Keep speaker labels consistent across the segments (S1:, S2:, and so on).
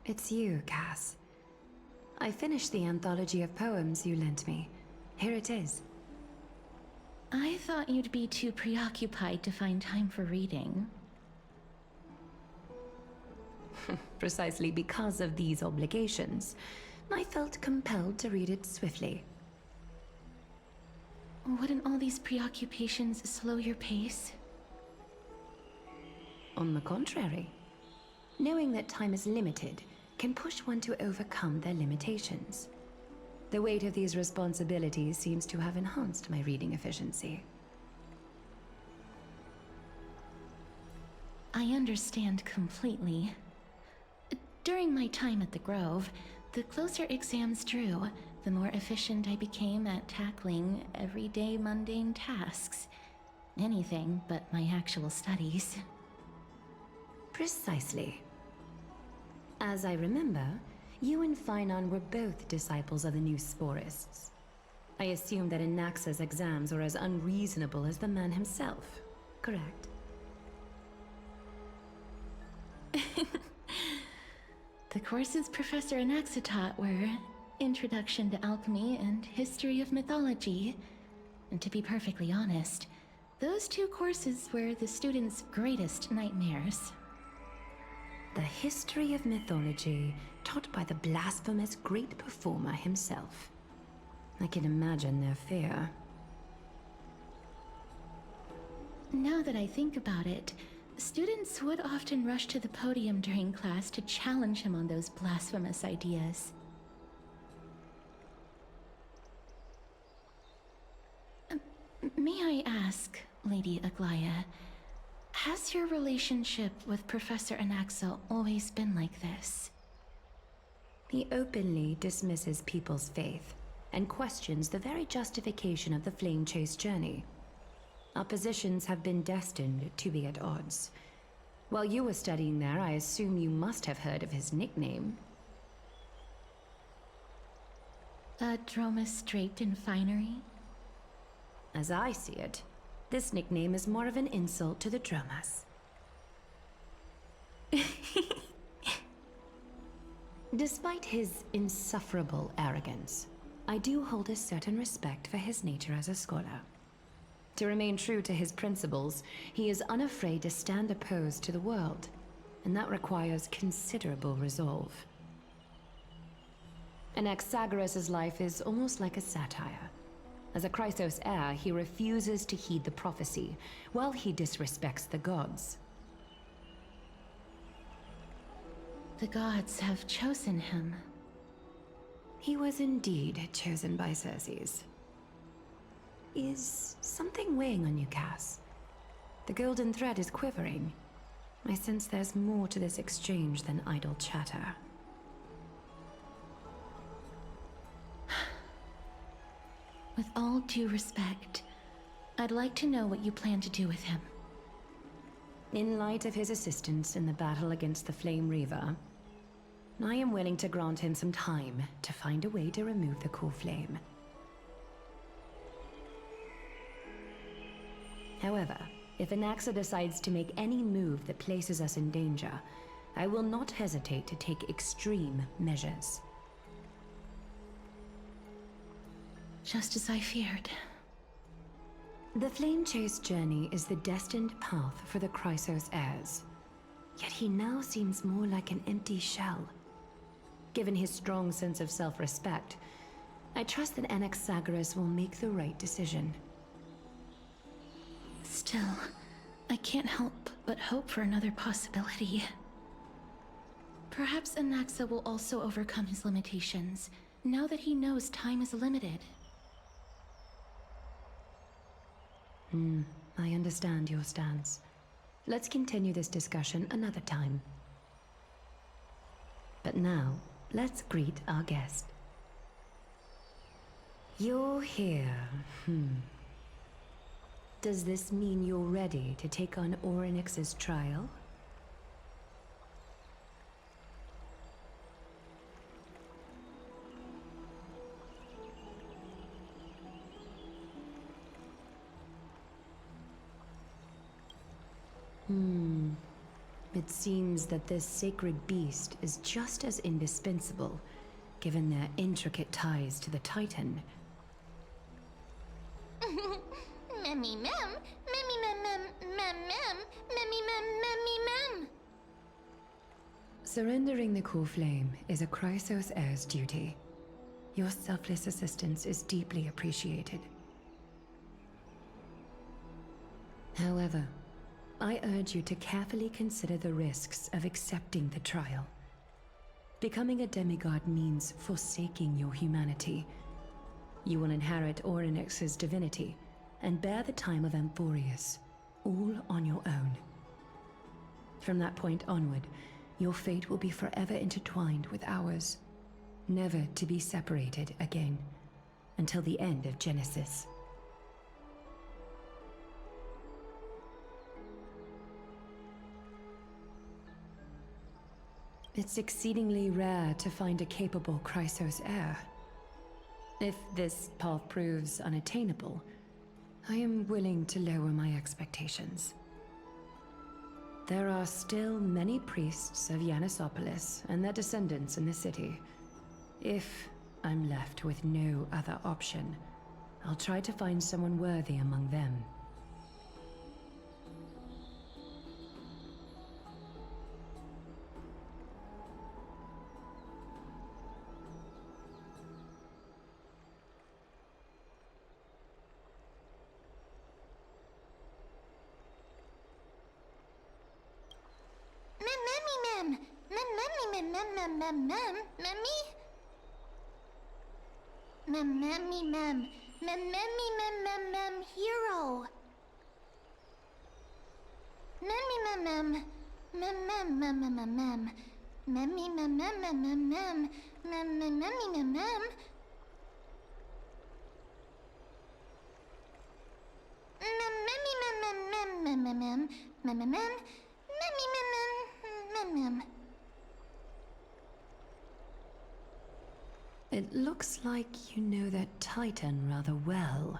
S1: it's you, Cass. I finished the anthology of poems you lent me. Here it is.
S2: I thought you'd be too preoccupied to find time for reading.
S1: Precisely because of these obligations, I felt compelled to read it swiftly.
S2: Wouldn't all these preoccupations slow your pace?
S1: On the contrary, knowing that time is limited can push one to overcome their limitations. The weight of these responsibilities seems to have enhanced my reading efficiency.
S2: I understand completely. During my time at the Grove, the closer exams drew, the more efficient I became at tackling everyday mundane tasks. Anything but my actual studies.
S1: Precisely. As I remember, you and Phainon were both disciples of the new Sporists. I assume that Anaxa's exams were as unreasonable as the man himself, correct?
S2: The courses Professor Anaxa taught were Introduction to Alchemy and History of Mythology. And to be perfectly honest, those two courses were the students' greatest nightmares.
S1: The history of mythology, taught by the blasphemous great performer himself. I can imagine their fear.
S2: Now that I think about it, students would often rush to the podium during class to challenge him on those blasphemous ideas. May I ask, Lady Aglaya, has your relationship with Professor Anaxa always been like this?
S1: He openly dismisses people's faith and questions the very justification of the Flame Chase journey. Our positions have been destined to be at odds. While you were studying there, I assume you must have heard of his nickname.
S2: Dromus draped in finery?
S1: As I see it, this nickname is more of an insult to the Dromas. Despite his insufferable arrogance, I do hold a certain respect for his nature as a scholar. To remain true to his principles, he is unafraid to stand opposed to the world, and that requires considerable resolve. Anaxagoras' life is almost like a satire. As a Chrysos heir, he refuses to heed the prophecy, while he disrespects the gods.
S2: The gods have chosen him.
S1: He was indeed chosen by Circes. Is something weighing on you, Cass? The golden thread is quivering. I sense there's more to this exchange than idle chatter.
S2: With all due respect, I'd like to know what you plan to do with him.
S1: In light of his assistance in the battle against the Flame Reaver, I am willing to grant him some time to find a way to remove the core flame. However, if Anaxa decides to make any move that places us in danger, I will not hesitate to take extreme measures.
S2: Just as I feared.
S1: The Flame Chase journey is the destined path for the Chrysos heirs. Yet he now seems more like an empty shell. Given his strong sense of self-respect, I trust that Anaxagoras will make the right decision.
S2: Still, I can't help but hope for another possibility. Perhaps Anaxa will also overcome his limitations, now that he knows time is limited.
S1: I understand your stance. Let's continue this discussion another time. But now, let's greet our guest. You're here. Does this mean you're ready to take on Orynyx's trial? It seems that this sacred beast is just as indispensable, given their intricate ties to the Titan.
S2: Memmy mem, memmy mem mem mem mem, memmy mem memmy mem.
S1: Surrendering the core flame is a Chrysos heir's duty. Your selfless assistance is deeply appreciated. However, I urge you to carefully consider the risks of accepting the trial. Becoming a demigod means forsaking your humanity. You will inherit Orynyx's divinity and bear the time of Amphorius, all on your own. From that point onward, your fate will be forever intertwined with ours, never to be separated again, until the end of Genesis. It's exceedingly rare to find a capable Chrysos heir. If this path proves unattainable, I am willing to lower my expectations. There are still many priests of Yanissopolis and their descendants in the city. If I'm left with no other option, I'll try to find someone worthy among them.
S2: Hero.
S1: It looks like you know that Titan rather well.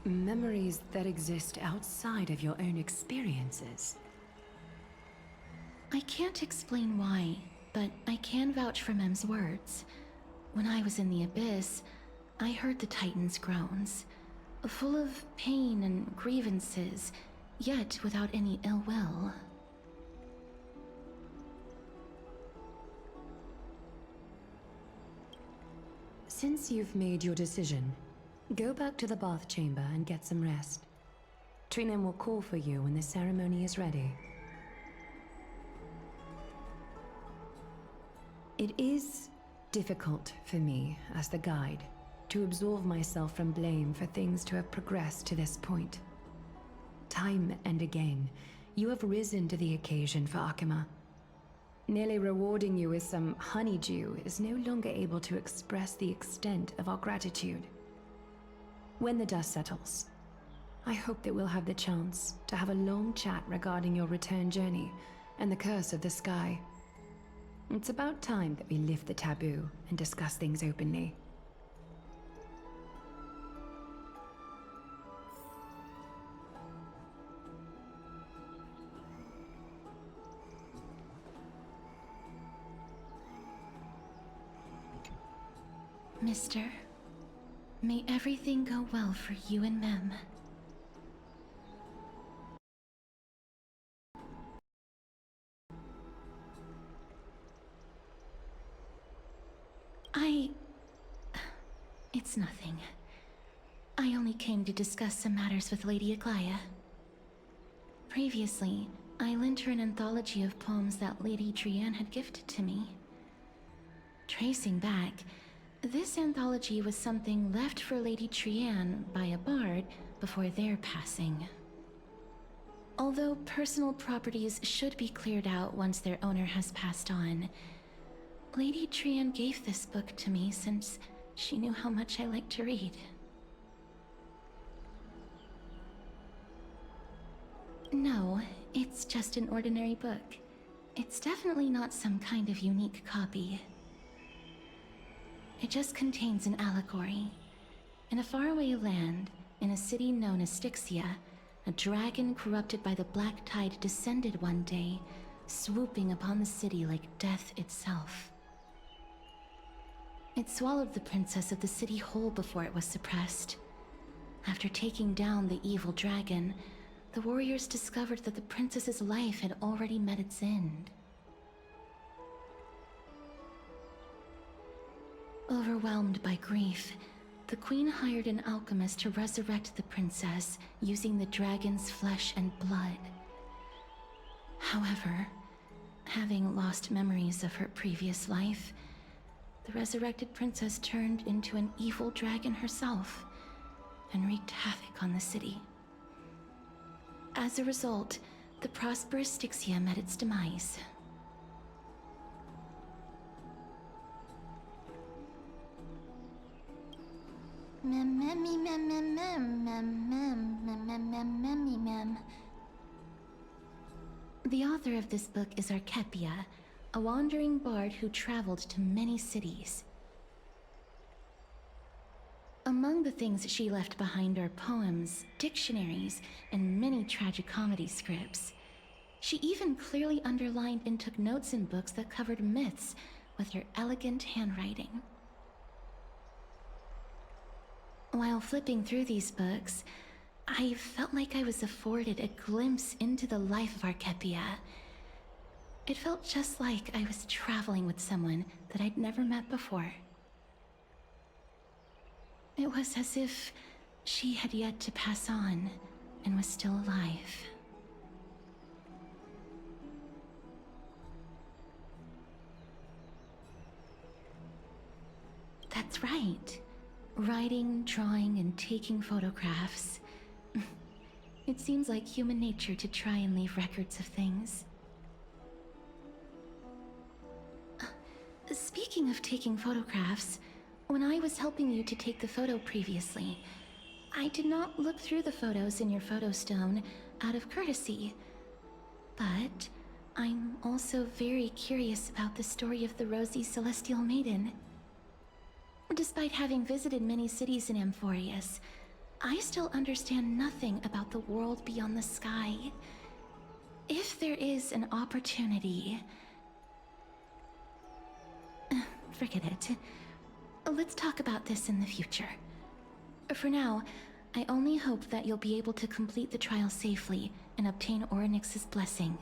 S1: Memories that exist outside of your own experiences.
S2: I can't explain why, but I can vouch for Mem's words. When I was in the Abyss, I heard the Titan's groans, full of pain and grievances, yet without any ill will.
S1: Since you've made your decision, go back to the bath chamber and get some rest. Trinem will call for you when the ceremony is ready. It is difficult for me, as the guide, to absolve myself from blame for things to have progressed to this point. Time and again, you have risen to the occasion for Akima. Nearly rewarding you with some honeydew is no longer able to express the extent of our gratitude. When the dust settles, I hope that we'll have the chance to have a long chat regarding your return journey and the curse of the sky. It's about time that we lift the taboo and discuss things openly.
S2: Mister, may everything go well for you and Mem. It's nothing. I only came to discuss some matters with Lady Aglaia. Previously, I lent her an anthology of poems that Lady Trianne had gifted to me. Tracing back, this anthology was something left for Lady Trianne by a bard before their passing. Although personal properties should be cleared out once their owner has passed on, Lady Trianne gave this book to me since she knew how much I liked to read. No, it's just an ordinary book. It's definitely not some kind of unique copy. It just contains an allegory. In a faraway land, in a city known as Styxia, a dragon corrupted by the Black Tide descended one day, swooping upon the city like death itself. It swallowed the princess of the city whole before it was suppressed. After taking down the evil dragon, the warriors discovered that the princess's life had already met its end. Overwhelmed by grief, the queen hired an alchemist to resurrect the princess using the dragon's flesh and blood. However, having lost memories of her previous life, the resurrected princess turned into an evil dragon herself and wreaked havoc on the city. As a result, the prosperous Styxia met its demise. The author of this book is Archepia, a wandering bard who traveled to many cities. Among the things she left behind are poems, dictionaries, and many tragicomedy scripts. She even clearly underlined and took notes in books that covered myths with her elegant handwriting. While flipping through these books, I felt like I was afforded a glimpse into the life of Archepia. It felt just like I was traveling with someone that I'd never met before. It was as if she had yet to pass on and was still alive. That's right. Writing, drawing, and taking photographs. It seems like human nature to try and leave records of things. Speaking of taking photographs, when I was helping you to take the photo previously, I did not look through the photos in your photo stone out of courtesy. But I'm also very curious about the story of the Rosy Celestial Maiden. Despite having visited many cities in Amphorius, I still understand nothing about the world beyond the sky. If there is an opportunity... Forget it. Let's talk about this in the future. For now, I only hope that you'll be able to complete the trial safely and obtain Orynyx's blessing.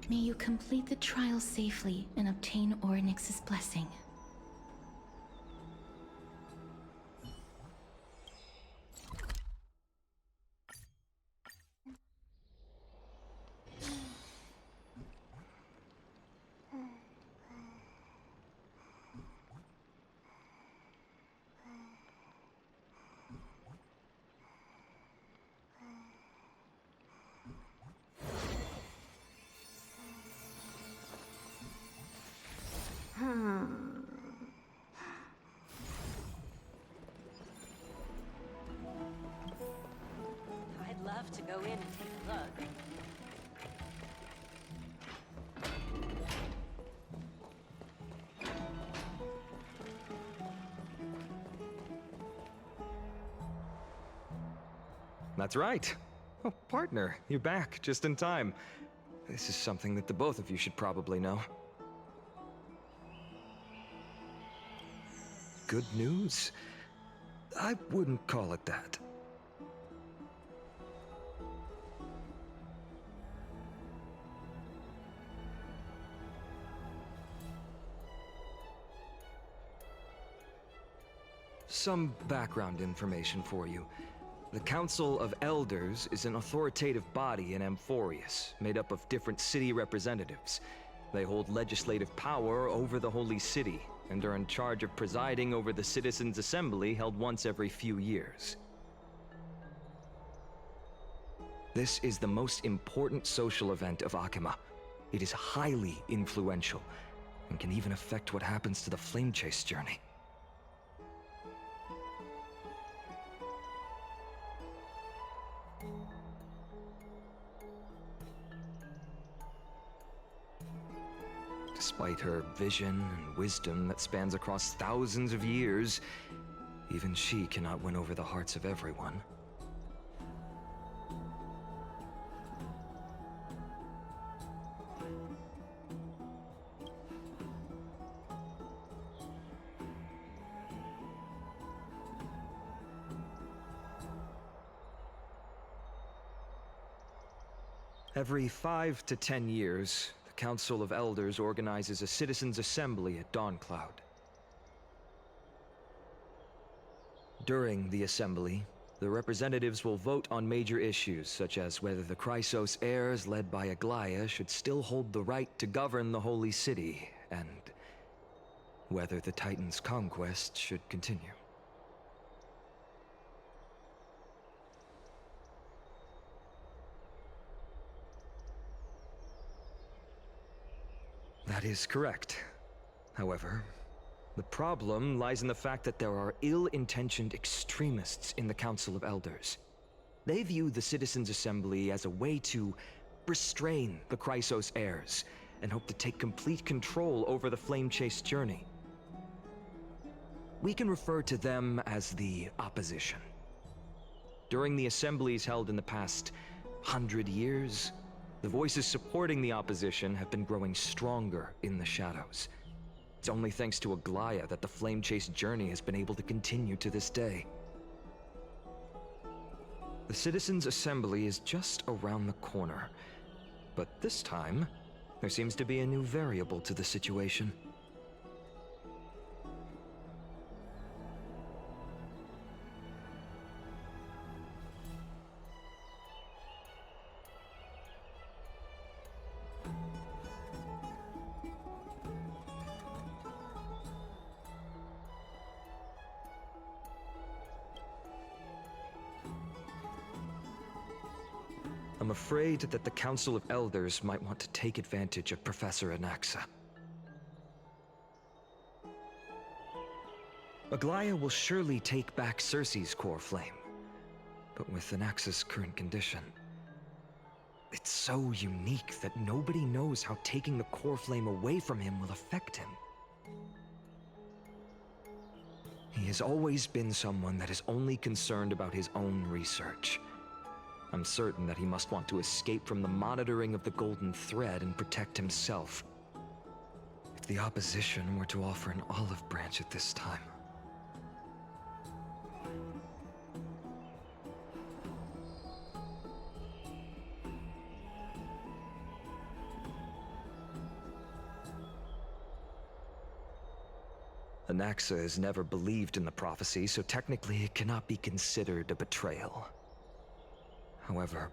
S2: May you complete the trial safely and obtain Orynyx's blessing.
S3: I'd love to go in and take a look.
S4: That's right. Oh, partner, you're back just in time. This is something that the both of you should probably know. Good news? I wouldn't call it that. Some background information for you. The Council of Elders is an authoritative body in Amphorius, made up of different city representatives. They hold legislative power over the Holy City, and are in charge of presiding over the Citizens' Assembly held once every few years. This is the most important social event of Akima. It is highly influential, and can even affect what happens to the Flame Chase journey. Despite her vision and wisdom that spans across thousands of years, even she cannot win over the hearts of everyone. Every 5 to 10 years, the Council of Elders organizes a Citizens' Assembly at Dawncloud. During the assembly, the representatives will vote on major issues such as whether the Chrysos heirs led by Aglaya should still hold the right to govern the Holy City, and whether the Titan's conquest should continue. That is correct. However, the problem lies in the fact that there are ill-intentioned extremists in the Council of Elders. They view the Citizens' Assembly as a way to restrain the Chrysos heirs, and hope to take complete control over the Flame Chase journey. We can refer to them as the Opposition. During the assemblies held in the past 100 years, the voices supporting the opposition have been growing stronger in the shadows. It's only thanks to Aglaya that the Flame Chase journey has been able to continue to this day. The Citizens' Assembly is just around the corner, but this time, there seems to be a new variable to the situation. I'm afraid that the Council of Elders might want to take advantage of Professor Anaxa. Aglaya will surely take back Circe's core flame, but with Anaxa's current condition, it's so unique that nobody knows how taking the core flame away from him will affect him. He has always been someone that is only concerned about his own research. I'm certain that he must want to escape from the monitoring of the Golden Thread and protect himself. If the opposition were to offer an olive branch at this time. Anaxa has never believed in the prophecy, so technically it cannot be considered a betrayal. However,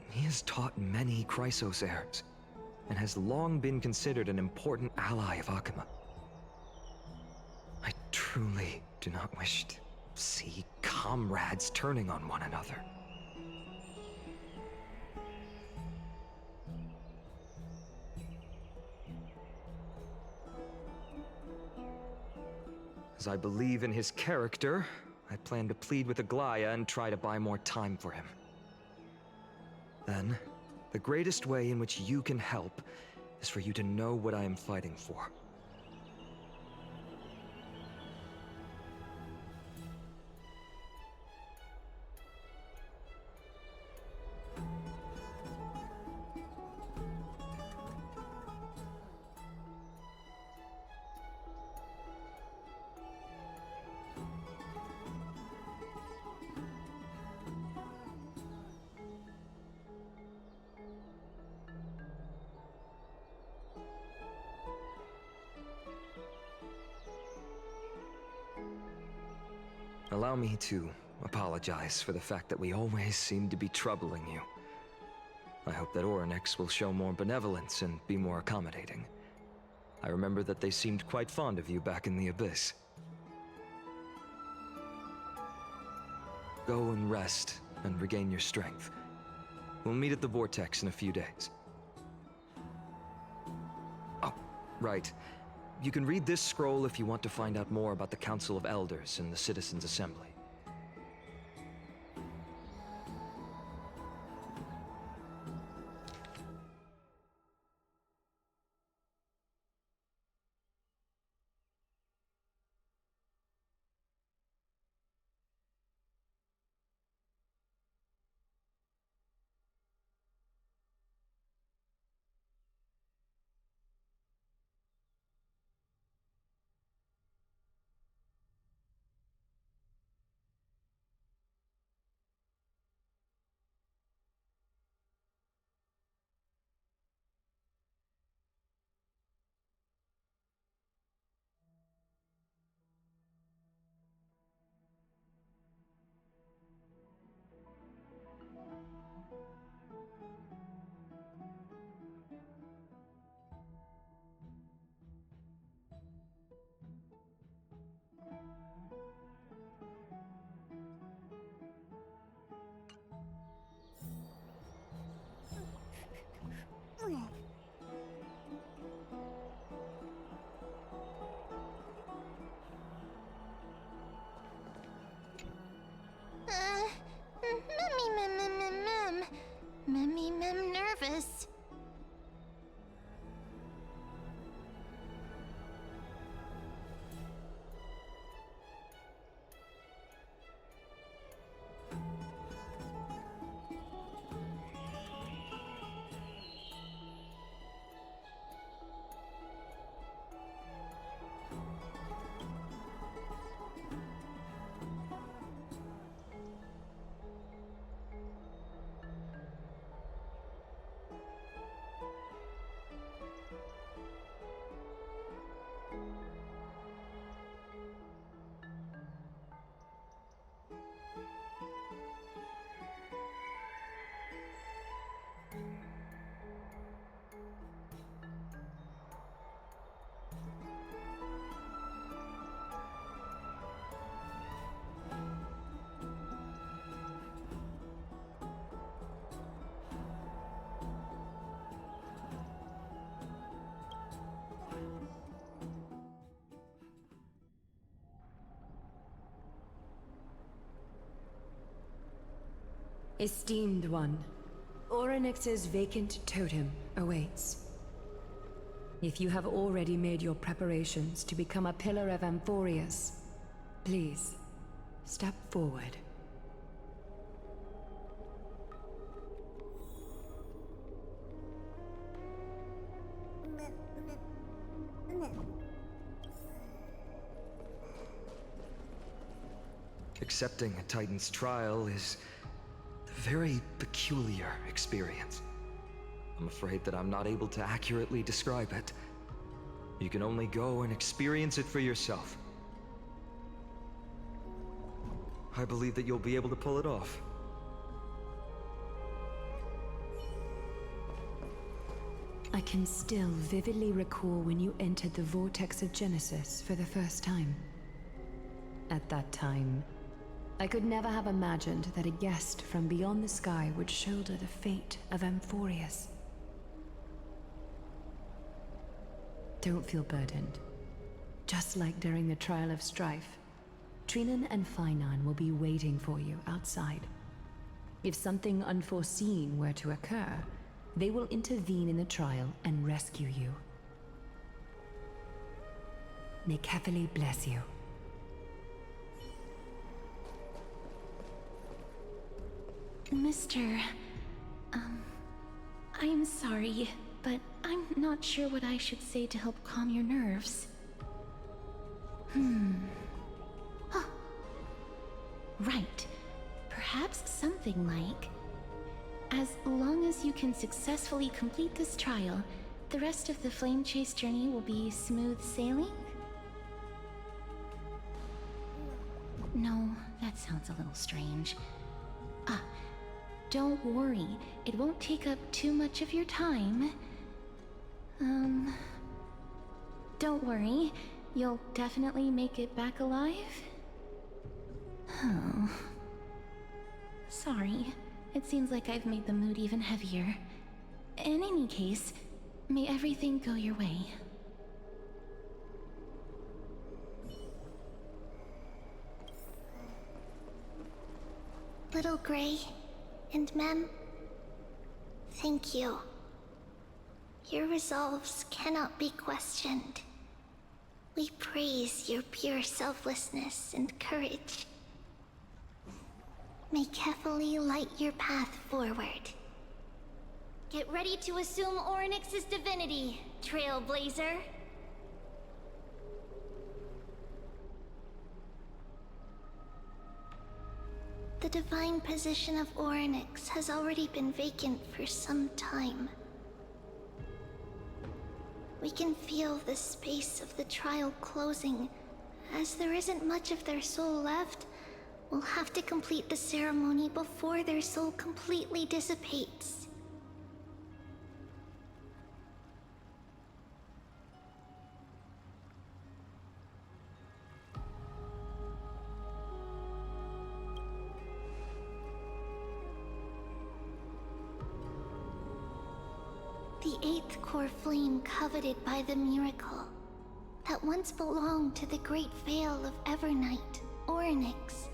S4: he has taught many Chrysos heirs, and has long been considered an important ally of Akima. I truly do not wish to see comrades turning on one another. As I believe in his character, I plan to plead with Aglaya and try to buy more time for him. Then, the greatest way in which you can help is for you to know what I am fighting for. Allow me to apologize for the fact that we always seem to be troubling you. I hope that Orynyx will show more benevolence and be more accommodating. I remember that they seemed quite fond of you back in the Abyss. Go and rest and regain your strength. We'll meet at the Vortex in a few days. Oh, right. You can read this scroll if you want to find out more about the Council of Elders and the Citizens' Assembly.
S5: Mem nervous.
S1: Esteemed one, Orynyx's vacant totem awaits. If you have already made your preparations to become a pillar of Amphorius, please, step forward.
S4: Accepting a Titan's trial is a very peculiar experience. I'm afraid that I'm not able to accurately describe it. You can only go and experience it for yourself. I believe that you'll be able to pull it off.
S1: I can still vividly recall when you entered the Vortex of Genesis for the first time. At that time, I could never have imagined that a guest from beyond the sky would shoulder the fate of Amphorius. Don't feel burdened. Just like during the trial of strife, Trinan and Finan will be waiting for you outside. If something unforeseen were to occur, they will intervene in the trial and rescue you. May Kefali bless you.
S2: Mr. I'm sorry, but I'm not sure what I should say to help calm your nerves. Huh. Right. Perhaps something like, as long as you can successfully complete this trial, the rest of the Flame Chase journey will be smooth sailing? No, that sounds a little strange. Ah, don't worry. It won't take up too much of your time. Don't worry. You'll definitely make it back alive? Oh. Sorry. It seems like I've made the mood even heavier. In any case, may everything go your way.
S5: Little Gray and Mem, thank you. Your resolves cannot be questioned. We praise your pure selflessness and courage. May Kefali light your path forward. Get ready to assume Orynyx's divinity, Trailblazer. The divine position of Orynyx has already been vacant for some time. We can feel the space of the trial closing. As there isn't much of their soul left, we'll have to complete the ceremony before their soul completely dissipates. The eighth core flame coveted by the miracle that once belonged to the great Veil of Evernight, Orynyx.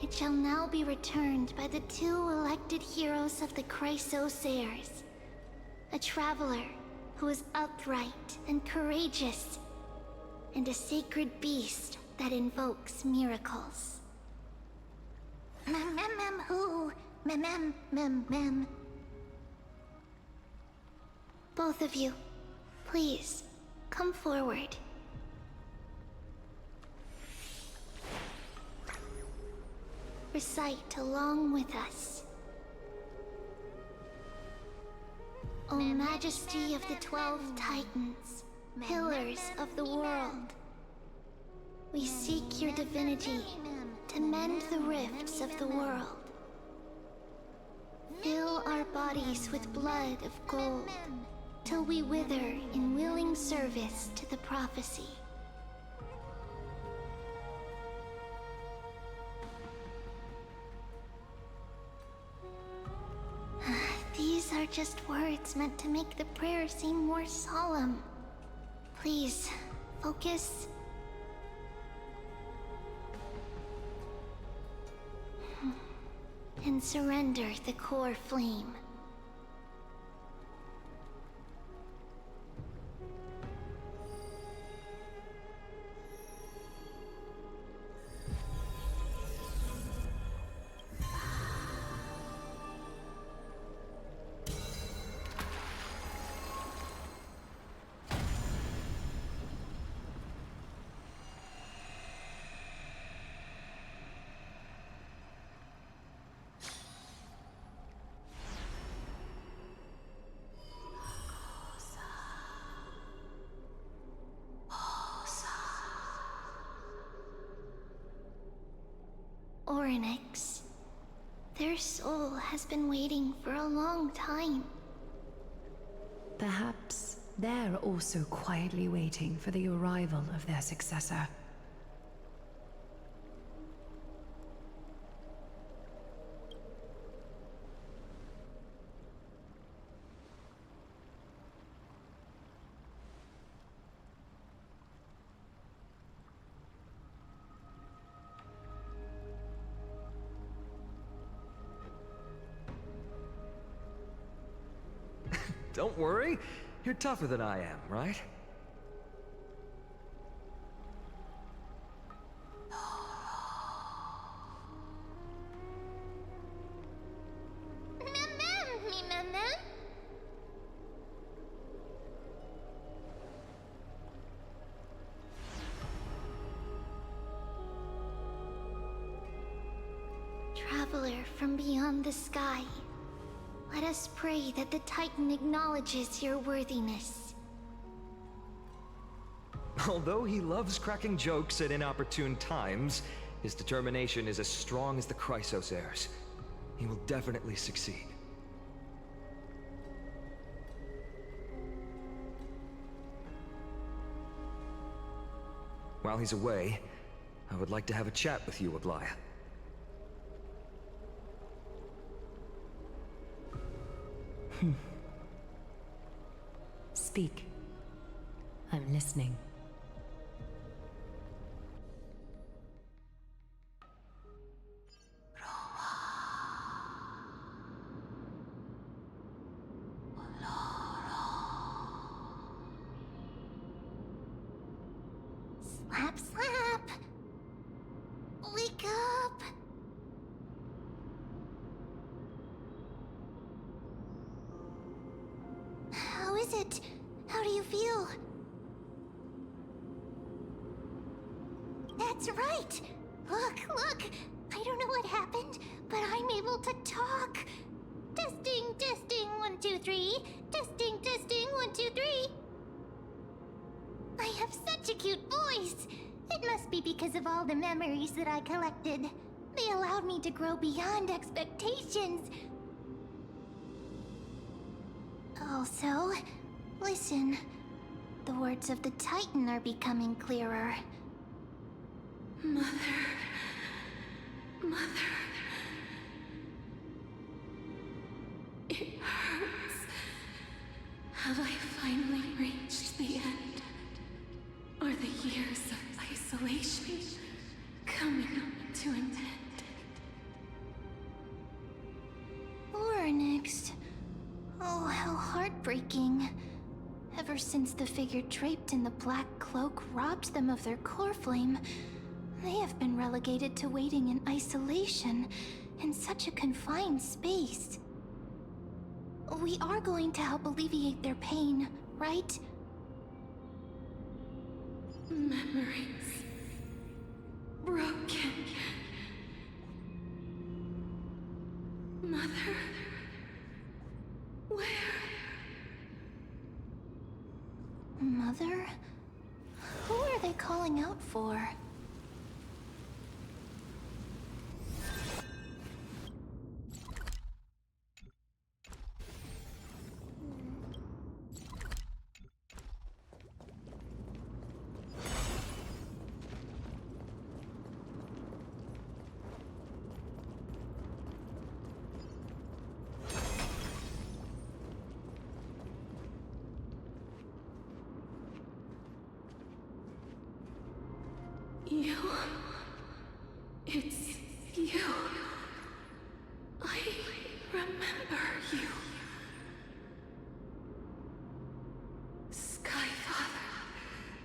S5: It shall now be returned by the two elected heroes of the Chrysos heirs. A traveler who is upright and courageous, and a sacred beast that invokes miracles. Who? Mem. Both of you, please, come forward. Recite along with us. O Majesty of the 12 Titans, pillars of the world, we seek your divinity to mend the rifts of the world. Fill our bodies with blood of gold, till we wither in willing service to the prophecy. These are just words meant to make the prayer seem more solemn. Please, focus. And surrender the core flame. Orynyx. Their soul has been waiting for a long time.
S1: Perhaps they're also quietly waiting for the arrival of their successor.
S4: Don't worry, you're tougher than I am, right?
S5: Traveler from beyond the sky, let us pray that the Titan acknowledges your worthiness.
S4: Although he loves cracking jokes at inopportune times, his determination is as strong as the Chrysos heirs. He will definitely succeed. While he's away, I would like to have a chat with you, Aglaya.
S1: Speak. I'm listening.
S5: Slap, slap! Wake up! How is it? How do you feel? That's right! Look, look! I don't know what happened, but I'm able to talk! Testing, testing, 1, 2, 3. Testing, testing, 1, 2, 3. I have such a cute voice! It must be because of all the memories that I collected. They allowed me to grow beyond expectations. Also, listen. The words of the Titan are becoming clearer.
S2: Mother. Mother. It hurts. Have I finally reached the end? Are the years of isolation coming to an end?
S5: Or next. Oh, how heartbreaking. Ever since the figure draped in the black cloak robbed them of their core flame, they have been relegated to waiting in isolation in such a confined space. We are going to help alleviate their pain, right?
S2: Memories. Broken. Mother. Where?
S5: Mother? Who are they calling out for?
S2: You. It's you. I remember you. Skyfather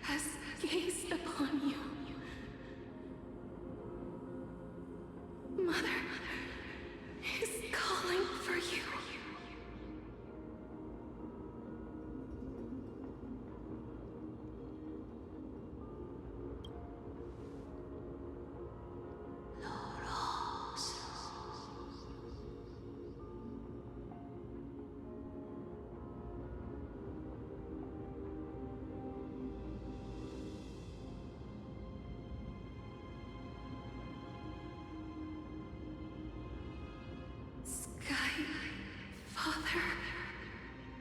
S2: has gazed upon you. Mother is calling for you. Skyfather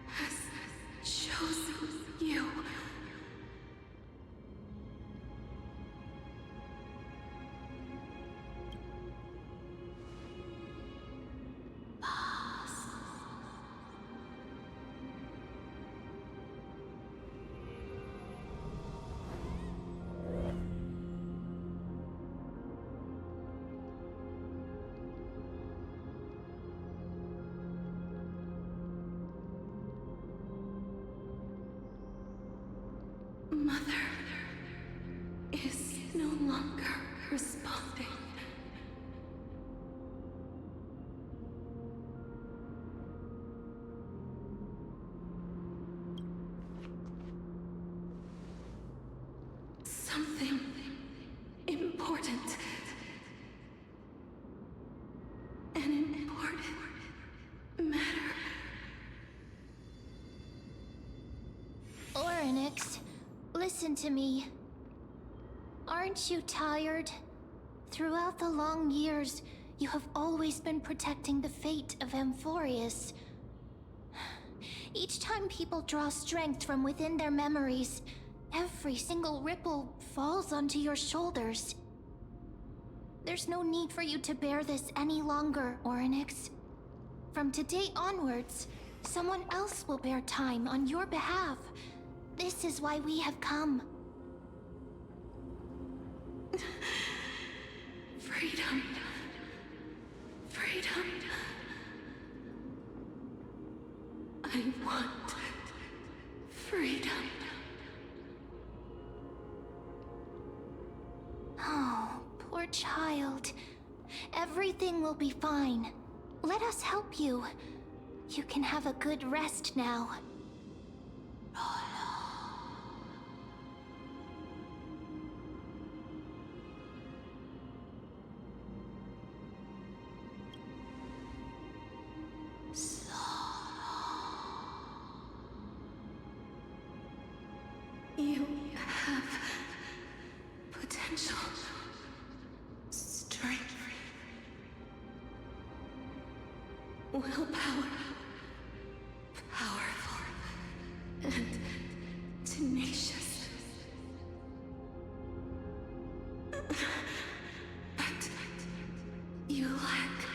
S2: has chosen you. Mother is no longer responding. Something important. An important matter.
S5: Orynyx, listen to me. Aren't you tired? Throughout the long years, you have always been protecting the fate of Amphorius. Each time people draw strength from within their memories, every single ripple falls onto your shoulders. There's no need for you to bear this any longer, Orynyx. From today onwards, someone else will bear time on your behalf. This is why we have come.
S2: Freedom. Freedom. I want freedom.
S5: Oh, poor child. Everything will be fine. Let us help you. You can have a good rest now.
S2: You have potential, strength, willpower, powerful, and tenacious. But you lack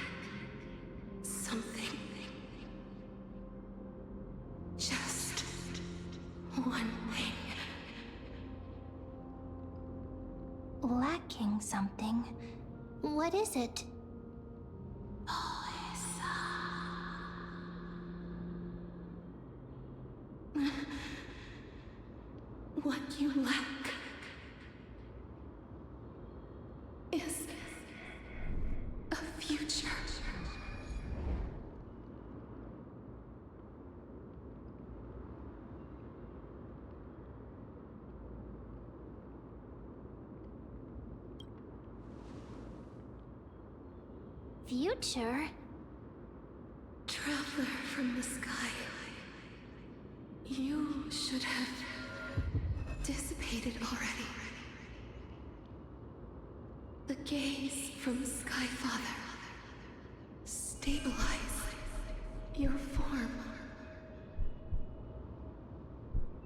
S2: something. Just one thing.
S5: Lacking something. What is it?
S2: What you lack is a future.
S5: Future?
S2: Traveler from the sky. You should have dissipated already. The gaze from Sky Father stabilize your form.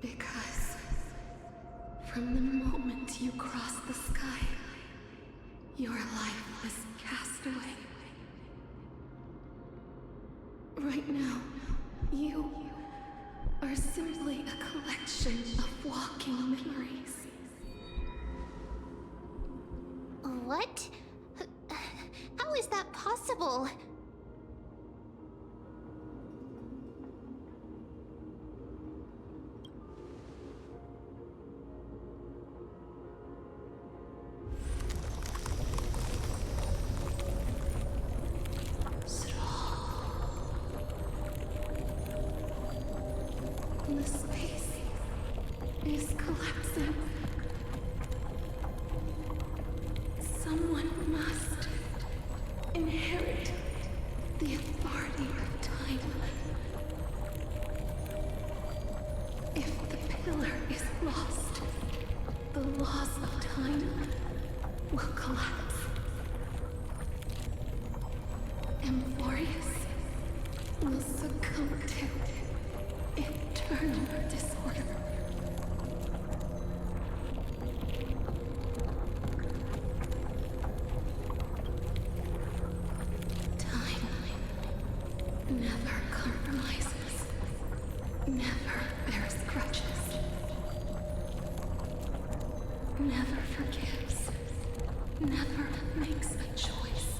S2: Because from the moment you crossed the sky, your life was cast away. Right now, you are simply a collection of walking memories.
S5: What? How is that possible?
S2: The space is collapsing. Someone must inherit the authority of time. If the pillar is lost, the laws of time will collapse. Amphorius will succumb to eternal disorder. Time never compromises, never bears grudges, never forgives, never makes a choice.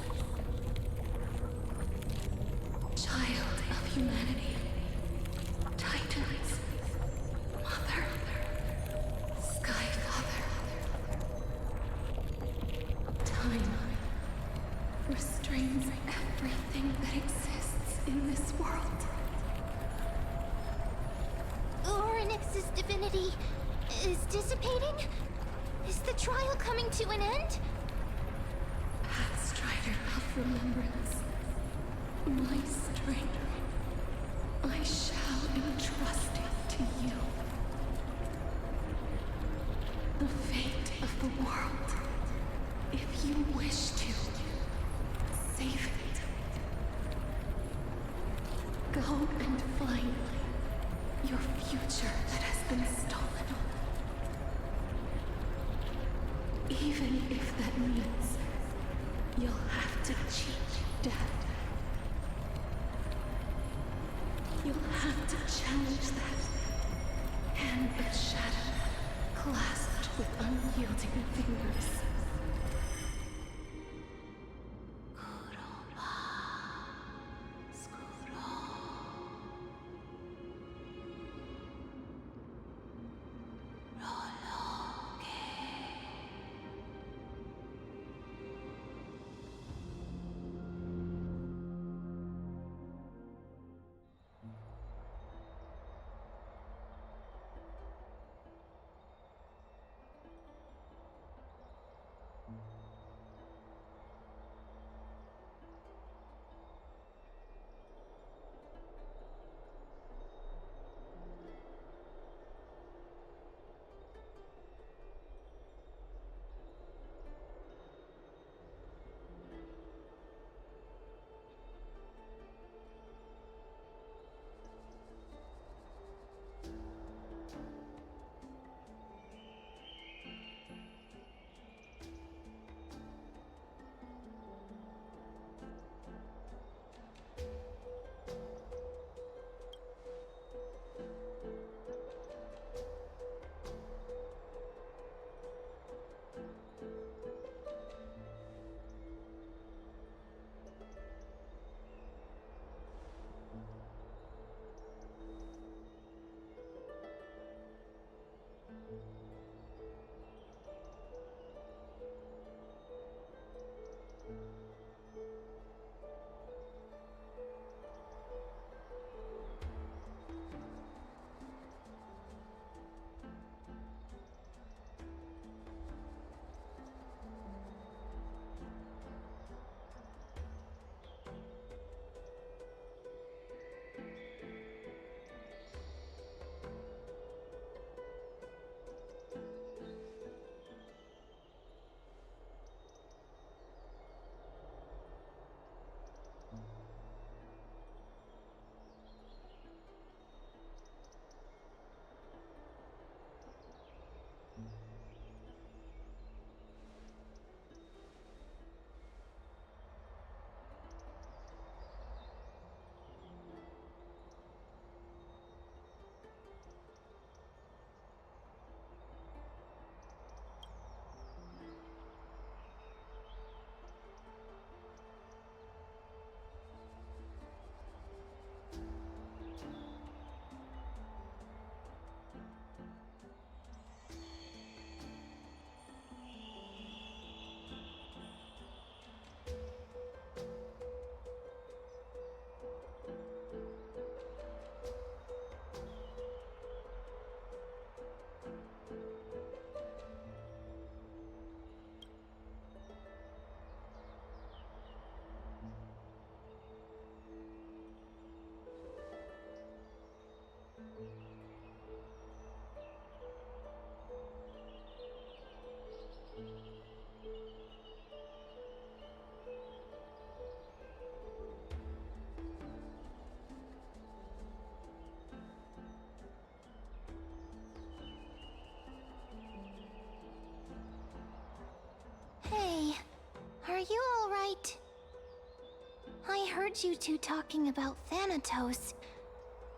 S2: Child of humanity, Titans, Mother, Sky Father. Time restrains everything that exists in this world.
S5: Orynyx's divinity is dissipating? Is the trial coming to an end?
S2: Pathstrider of remembrance, my strength, I shall entrust it to you. Go and find your future that has been stolen. Even if that means you'll have to cheat death. You'll have to challenge that hand of shadow clasped with unyielding fingers.
S5: Hey, are you alright? I heard you two talking about Thanatos.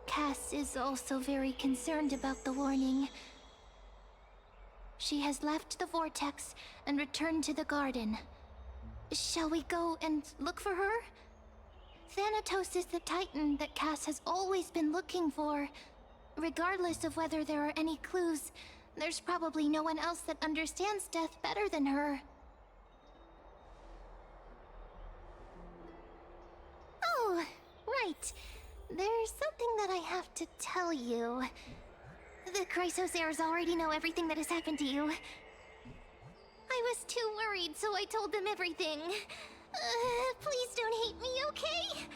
S5: Cass is also very concerned about the warning. She has left the vortex and returned to the garden. Shall we go and look for her? Thanatos is the Titan that Cass has always been looking for. Regardless of whether there are any clues, there's probably no one else that understands death better than her. Oh, right. There's something that I have to tell you. The Chrysosairs already know everything that has happened to you. I was too worried, so I told them everything. Please don't hate me, okay?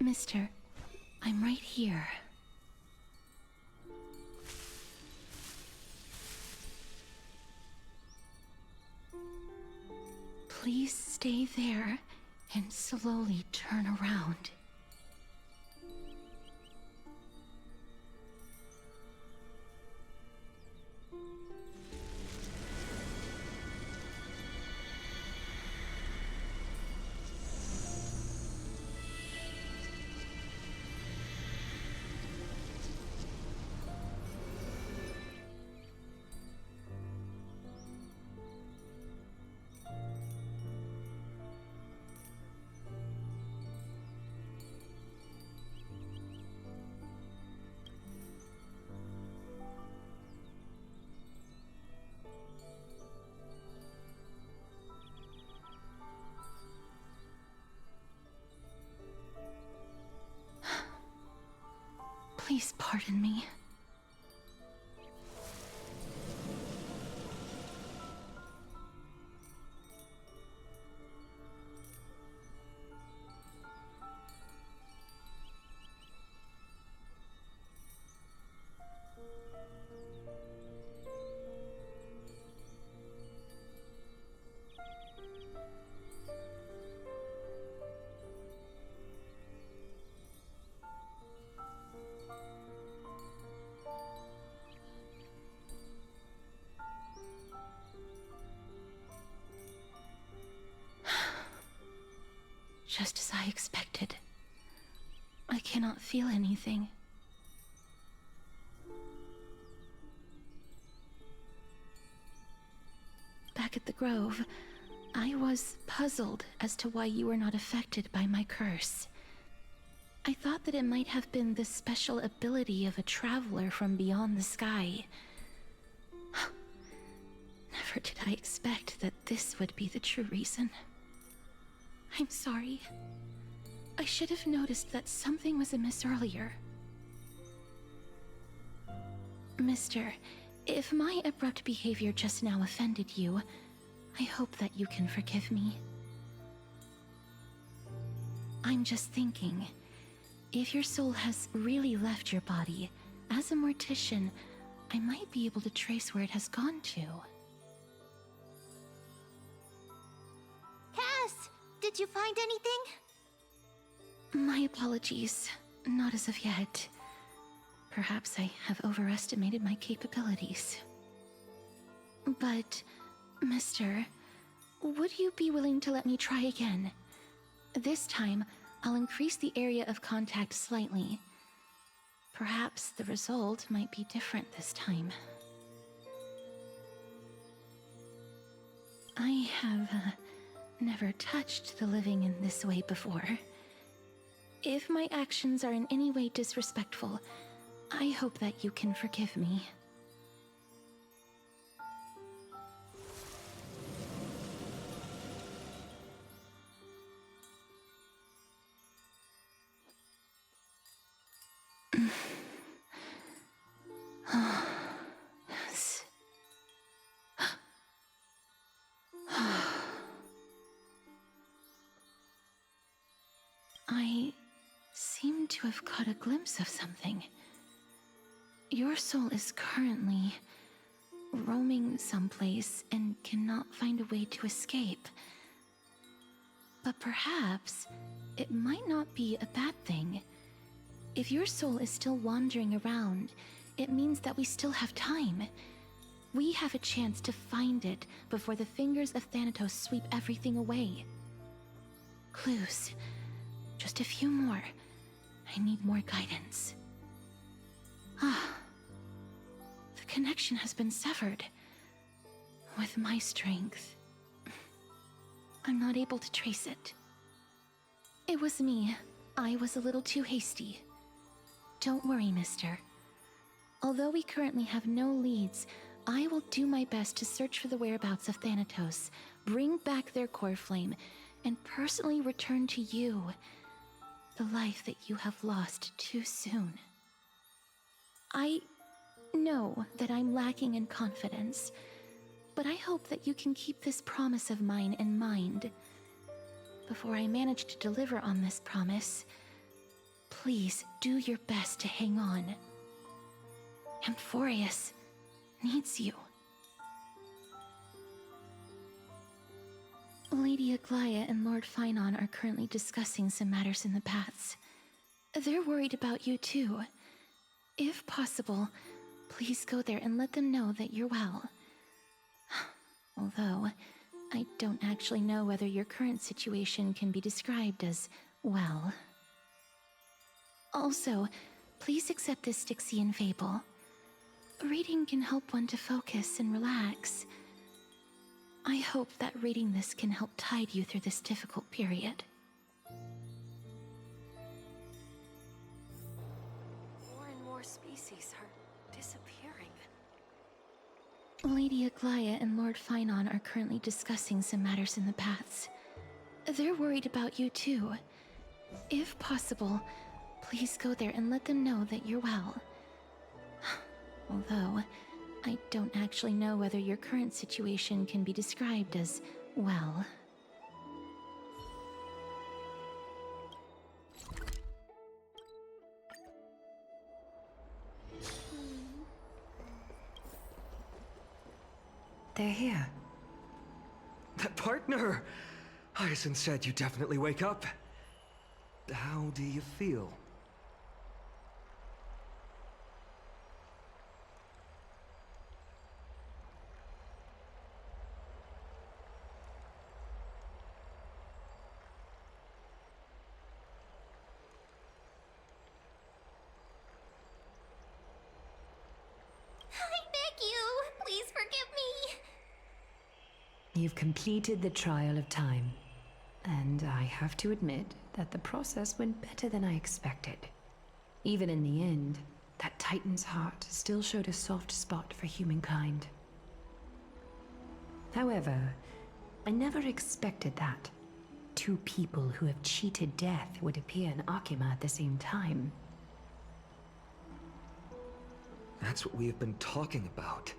S2: Mister, I'm right here. Please stay there and slowly turn around. Please pardon me. Just as I expected. I cannot feel anything. Back at the Grove, I was puzzled as to why you were not affected by my curse. I thought that it might have been the special ability of a traveler from beyond the sky. Never did I expect that this would be the true reason. I'm sorry. I should have noticed that something was amiss earlier. Mister, if my abrupt behavior just now offended you, I hope that you can forgive me. I'm just thinking, if your soul has really left your body, as a mortician, I might be able to trace where it has gone to.
S5: Cass, did you find anything?
S2: My apologies. Not as of yet. Perhaps I have overestimated my capabilities. But, Mister, would you be willing to let me try again? This time, I'll increase the area of contact slightly. Perhaps the result might be different this time. I have never touched the living in this way before. If my actions are in any way disrespectful, I hope that you can forgive me. Yes. I seem to have caught a glimpse of something. Your soul is currently roaming someplace and cannot find a way to escape. But perhaps it might not be a bad thing. If your soul is still wandering around, it means that we still have time. We have a chance to find it before the fingers of Thanatos sweep everything away. Clues. Just a few more. I need more guidance. The connection has been severed. With my strength, I'm not able to trace it. It was me. I was a little too hasty. Don't worry, mister. Although we currently have no leads, I will do my best to search for the whereabouts of Thanatos, bring back their core flame, and personally return to you the life that you have lost too soon. I know that I'm lacking in confidence, but I hope that you can keep this promise of mine in mind. Before I manage to deliver on this promise, please do your best to hang on. Amphorius needs you. Lady Aglaia and Lord Finon are currently discussing some matters in the paths. They're worried about you too. If possible, please go there and let them know that you're well. Although, I don't actually know whether your current situation can be described as well. Also, please accept this Styxian fable. Reading can help one to focus and relax. I hope that reading this can help tide you through this difficult period.
S3: More and more species are disappearing.
S2: Lady Aglaia and Lord Finon are currently discussing some matters in the paths. They're worried about you too. If possible, please go there and let them know that you're well. Although, I don't actually know whether your current situation can be described as well.
S1: They're here.
S4: That partner! Hyacinth said you definitely wake up. How do you feel?
S5: I beg you, please forgive me.
S1: You've completed the trial of time, and I have to admit that the process went better than I expected. Even in the end, that Titan's heart still showed a soft spot for humankind. However, I never expected that. Two people who have cheated death would appear in Akima at the same time.
S4: That's what we have been talking about.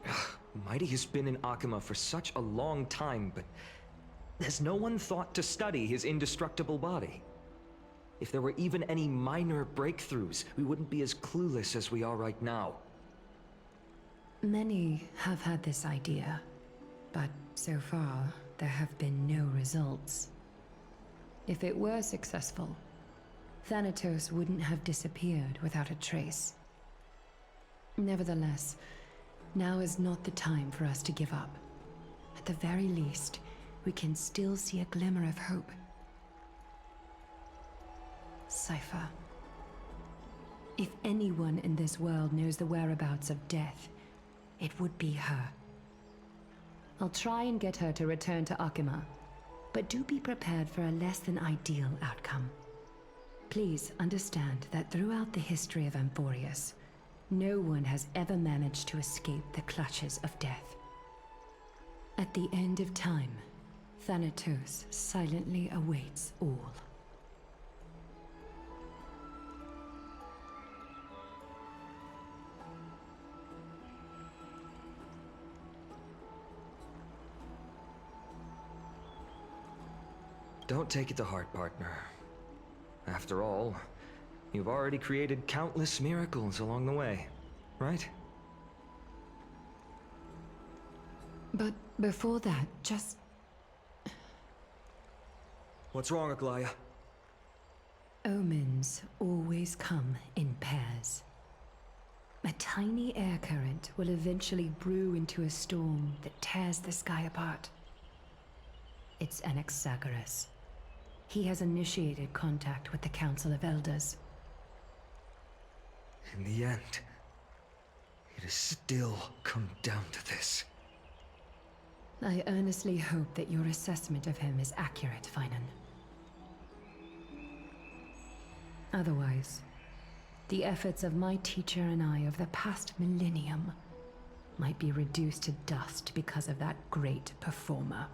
S4: Ugh, Mighty has been in Akima for such a long time, but has no one thought to study his indestructible body? If there were even any minor breakthroughs, we wouldn't be as clueless as we are right now.
S1: Many have had this idea, but so far, there have been no results. If it were successful, Thanatos wouldn't have disappeared without a trace. Nevertheless, now is not the time for us to give up. At the very least, we can still see a glimmer of hope. Cypher. If anyone in this world knows the whereabouts of death, it would be her. I'll try and get her to return to Akima, but do be prepared for a less than ideal outcome. Please understand that throughout the history of Amphorius, no one has ever managed to escape the clutches of death. At the end of time, Thanatos silently awaits all.
S4: Don't take it to heart, partner. After all, you've already created countless miracles along the way, right?
S1: But before that, just...
S4: What's wrong, Aglaia?
S1: Omens always come in pairs. A tiny air current will eventually brew into a storm that tears the sky apart. It's Anaxagoras. He has initiated contact with the Council of Elders.
S4: In the end, it has still come down to this.
S1: I earnestly hope that your assessment of him is accurate, Finan. Otherwise, the efforts of my teacher and I of the past millennium might be reduced to dust because of that great performer.